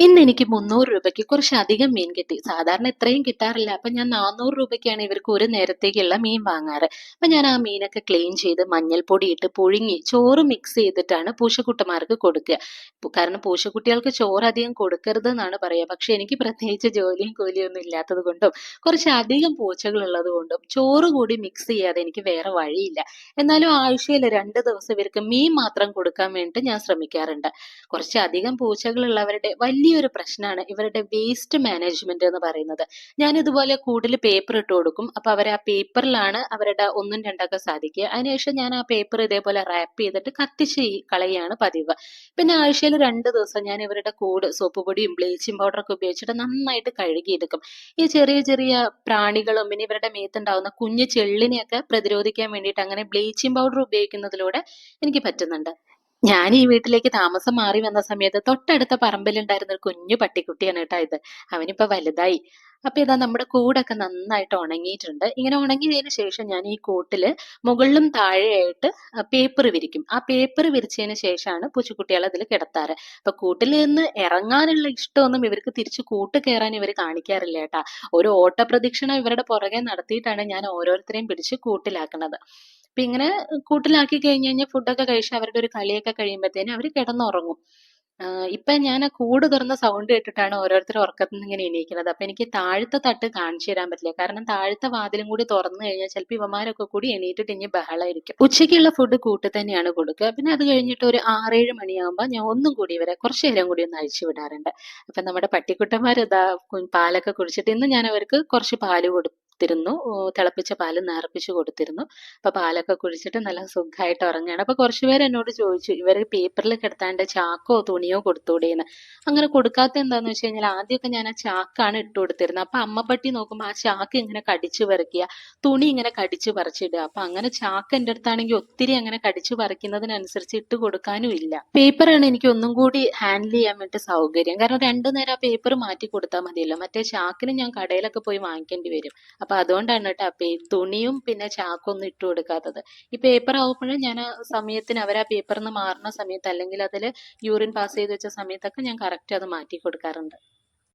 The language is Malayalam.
ഇന്ന് എനിക്ക് 300 രൂപയ്ക്ക് കുറച്ചധികം മീൻ കിട്ടി. സാധാരണ ഇത്രയും കിട്ടാറില്ല. അപ്പൊ ഞാൻ 400 രൂപയ്ക്കാണ് ഇവർക്ക് ഒരു നേരത്തേക്കുള്ള മീൻ വാങ്ങാറ്. അപ്പൊ ഞാൻ ആ മീനൊക്കെ ക്ലീൻ ചെയ്ത് മഞ്ഞൾപ്പൊടി ഇട്ട് പുഴുങ്ങി ചോറ് മിക്സ് ചെയ്തിട്ടാണ് പൂച്ചക്കുട്ടന്മാർക്ക് കൊടുക്കുക. കാരണം പൂച്ചക്കുട്ടികൾക്ക് ചോറ് അധികം കൊടുക്കരുത് എന്നാണ് പറയുക. പക്ഷെ എനിക്ക് പ്രത്യേകിച്ച് ജോലിയും കൂലിയും ഒന്നും ഇല്ലാത്തത് കൊണ്ടും കുറച്ചധികം പൂച്ചകൾ ഉള്ളത് കൊണ്ടും ചോറ് കൂടി മിക്സ് ചെയ്യാതെ എനിക്ക് വേറെ വഴിയില്ല. എന്നാലും ആഴ്ചയിൽ 2 ദിവസം ഇവർക്ക് മീൻ മാത്രം കൊടുക്കാൻ വേണ്ടിയിട്ട് ഞാൻ ശ്രമിക്കാറുണ്ട്. കുറച്ചധികം പൂച്ചകളുള്ളവരുടെ വലിയൊരു പ്രശ്നമാണ് ഇവരുടെ വേസ്റ്റ് മാനേജ്മെന്റ് എന്ന് പറയുന്നത്. ഞാൻ ഇതുപോലെ കൂടുതൽ പേപ്പർ ഇട്ട് കൊടുക്കും. അപ്പൊ അവർ ആ പേപ്പറിലാണ് അവരുടെ ഒന്നും രണ്ടൊക്കെ സാധിക്കുക. അതിനുശേഷം ഞാൻ ആ പേപ്പർ ഇതേപോലെ റാപ്പ് ചെയ്തിട്ട് കത്തിച്ച് കളയാണ് പതിവ്. പിന്നെ ആഴ്ചയിൽ 2 ദിവസം ഞാൻ ഇവരുടെ കൂട് സോപ്പ് പൊടിയും ബ്ലീച്ചിങ് പൗഡറൊക്കെ ഉപയോഗിച്ചിട്ട് നന്നായിട്ട് കഴുകിയെടുക്കും. ഈ ചെറിയ ചെറിയ പ്രാണികളും പിന്നെ ഇവരുടെ മേത്തുണ്ടാവുന്ന കുഞ്ഞു ചെള്ളിനെയൊക്കെ പ്രതിരോധിക്കാൻ വേണ്ടിയിട്ട് അങ്ങനെ ബ്ലീച്ചിങ് പൗഡർ ഉപയോഗിക്കുന്നതിലൂടെ എനിക്ക് പറ്റുന്നുണ്ട്. ഞാൻ ഈ വീട്ടിലേക്ക് താമസം മാറി വന്ന സമയത്ത് തൊട്ടടുത്ത പറമ്പിലുണ്ടായിരുന്ന ഒരു കുഞ്ഞു പട്ടിക്കുട്ടിയാണ് കേട്ടോ ഇത്. അവനിപ്പോ വലുതായി. അപ്പൊ ഇതാ നമ്മുടെ കൂടൊക്കെ നന്നായിട്ട് ഉണങ്ങിയിട്ടുണ്ട്. ഇങ്ങനെ ഉണങ്ങിയതിന് ശേഷം ഞാൻ ഈ കൂട്ടില് മുകളിലും താഴെയായിട്ട് പേപ്പർ വിരിക്കും. ആ പേപ്പർ വിരിച്ചതിന് ശേഷമാണ് പൂച്ചക്കുട്ടികളെ അതിൽ കിടത്താറ്. അപ്പൊ കൂട്ടിൽ നിന്ന് ഇറങ്ങാനുള്ള ഇഷ്ടമൊന്നും ഇവർക്ക് തിരിച്ച് കൂട്ട് കയറാൻ ഇവർ കാണിക്കാറില്ല കേട്ടാ. ഒരു ഓട്ടപ്രദക്ഷിണം ഇവരുടെ പുറകെ നടത്തിയിട്ടാണ് ഞാൻ ഓരോരുത്തരെയും പിടിച്ച് കൂട്ടിലാക്കുന്നത്. അപ്പൊ ഇങ്ങനെ കൂട്ടിലാക്കി കഴിഞ്ഞ് കഴിഞ്ഞാൽ ഫുഡൊക്കെ കഴിച്ച് അവരുടെ ഒരു കളിയൊക്കെ കഴിയുമ്പോഴത്തേനും അവർ കിടന്നുറങ്ങും. ഇപ്പൊ ഞാൻ ആ കൂട് തുറന്ന സൗണ്ട് കേട്ടിട്ടാണ് ഓരോരുത്തർ ഉറക്കത്തിൽ നിന്ന് ഇങ്ങനെ എണീക്കുന്നത്. അപ്പൊ എനിക്ക് താഴത്തെ തട്ട് കാണിച്ചു തരാൻ പറ്റില്ല. കാരണം താഴത്തെ വാതിലും കൂടി തുറന്നു കഴിഞ്ഞാൽ ചിലപ്പോൾ ഇവന്മാരൊക്കെ കൂടി എണീറ്റിട്ട് ഇനി ബഹളമായിരിക്കും. ഉച്ചയ്ക്കുള്ള ഫുഡ് കൂട്ട് തന്നെയാണ് കൊടുക്കുക. പിന്നെ അത് കഴിഞ്ഞിട്ട് ഒരു 6-7 മണിയാകുമ്പോൾ ഞാൻ ഒന്നും കൂടി ഇവരെ കുറച്ചു നേരം കൂടി ഒന്ന് അഴിച്ചു വിടാറുണ്ട്. അപ്പൊ നമ്മുടെ പട്ടിക്കുട്ടന്മാർ ഇതാ പാലൊക്കെ കുടിച്ചിട്ട് ഇന്ന് ഞാൻ അവർക്ക് കുറച്ച് പാല് കൊടുത്തിരുന്നു. തിളപ്പിച്ച പാല് നേർപ്പിച്ച് കൊടുത്തിരുന്നു. അപ്പൊ പാലൊക്കെ കുടിച്ചിട്ട് നല്ല സുഖമായിട്ട് ഉറങ്ങുകയാണ്. അപ്പൊ കുറച്ചുപേര് എന്നോട് ചോദിച്ചു ഇവര് പേപ്പറിൽ കിടത്താണ്ട് ചാക്കോ തുണിയോ കൊടുത്തൂടെയെന്ന്. അങ്ങനെ കൊടുക്കാത്ത എന്താന്ന് വെച്ച് കഴിഞ്ഞാൽ ആദ്യമൊക്കെ ഞാൻ ആ ചാക്കാണ് ഇട്ട് കൊടുത്തിരുന്നത്. അപ്പൊ അമ്മപ്പട്ടി നോക്കുമ്പോൾ ആ ചാക്ക് ഇങ്ങനെ കടിച്ചു പറിക്കുക, തുണി ഇങ്ങനെ കടിച്ചു പറിച്ചിടുക. അപ്പൊ അങ്ങനെ ചാക്ക് എൻ്റെ അടുത്താണെങ്കിൽ ഒത്തിരി അങ്ങനെ കടിച്ചു പറിക്കുന്നതിനനുസരിച്ച് ഇട്ട് കൊടുക്കാനും ഇല്ല. പേപ്പറാണ് എനിക്ക് ഒന്നും കൂടി ഹാൻഡിൽ ചെയ്യാൻ വേണ്ടി സൗകര്യം. കാരണം 2 നേരം ആ പേപ്പർ മാറ്റി കൊടുത്താൽ മതിയല്ലോ. മറ്റേ ചാക്കിന് ഞാൻ കടയിലൊക്കെ പോയി വാങ്ങിക്കേണ്ടി വരും. അപ്പൊ അതുകൊണ്ടാണ് കേട്ടോ തുണിയും പിന്നെ ചാക്കൊന്നും ഇട്ട് കൊടുക്കാത്തത്. ഈ പേപ്പർ ആവുമ്പോഴും ഞാൻ ആ സമയത്തിന് അവർ ആ പേപ്പറിൽ നിന്ന് മാറുന്ന സമയത്ത് അല്ലെങ്കിൽ അതിൽ യൂറിൻ പാസ് ചെയ്ത് വെച്ച സമയത്തൊക്കെ ഞാൻ കറക്റ്റ് അത് മാറ്റി കൊടുക്കാറുണ്ട്.